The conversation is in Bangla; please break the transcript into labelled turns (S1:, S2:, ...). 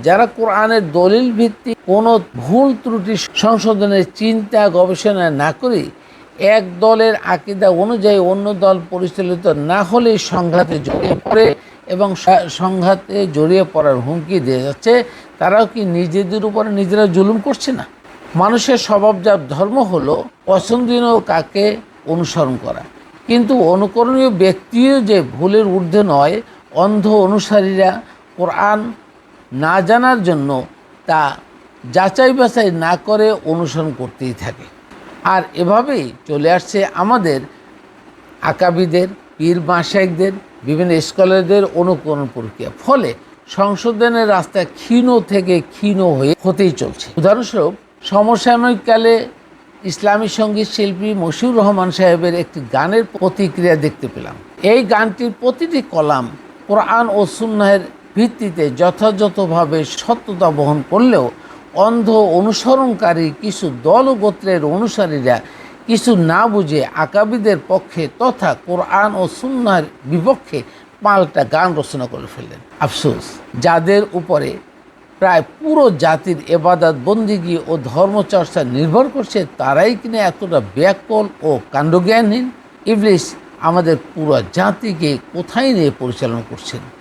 S1: যারা কোরআনের দলিল ভিত্তিক কোনো ভুল ত্রুটি সংশোধনের চিন্তা গবেষণা না করে এক দলের আকীদা অনুযায়ী অন্য দল পরিচালিত না হলেই সংঘাতে জড়িয়ে পড়ে এবং সংঘাতে জড়িয়ে পড়ার হুমকি দিয়ে যাচ্ছে, তারাও কি নিজেদের উপরে নিজেরা জুলুম করছে না? মানুষের স্বভাবজাত ধর্ম হলো পছন্দনীয় কাকে অনুসরণ করা, কিন্তু অনুকরণীয় ব্যক্তিও যে ভুলের ঊর্ধ্বে নয়। অন্ধ অনুসারীরা কোরআন না জানার জন্য তা যাচাই বাছাই না করে অনুসরণ করতেই থাকে। আর এভাবেই চলে আসছে আমাদের আকাবিদের, পীর মাশায়েখদের, বিভিন্ন স্কলারদের অনুকরণ প্রক্রিয়া। ফলে সংশোধনের রাস্তা ক্ষীণ থেকে ক্ষীণ হতেই চলছে। উদাহরণস্বরূপ, সমসাময়িককালে ইসলামী সঙ্গীত শিল্পী মশিউর রহমান সাহেবের একটি গানের প্রতিক্রিয়া দেখতে পেলাম। এই গানটির প্রতিটি কলাম কোরআন ও সুন্নাহের ভিত্তিতে যথাযথভাবে সত্যতা বহন করলেও অন্ধ অনুসরণকারী কিছু দল ও গোত্রের অনুসারীরা কিছু না বুঝে আকাবিদের পক্ষে তথা কোরআন ও সুন্নাহর বিপক্ষে পাল্টা গান রচনা করে ফেললেন। আফসোস, যাদের উপরে প্রায় পুরো জাতির ইবাদত বন্দিগি ও ধর্মচর্চা নির্ভর করছে, তারাই কিনা এতটা ব্যাকল ও কাণ্ডজ্ঞানহীন। ইবলিস আমাদের পুরো জাতিকে কোথায় নিয়ে পরিচালনা করছেন?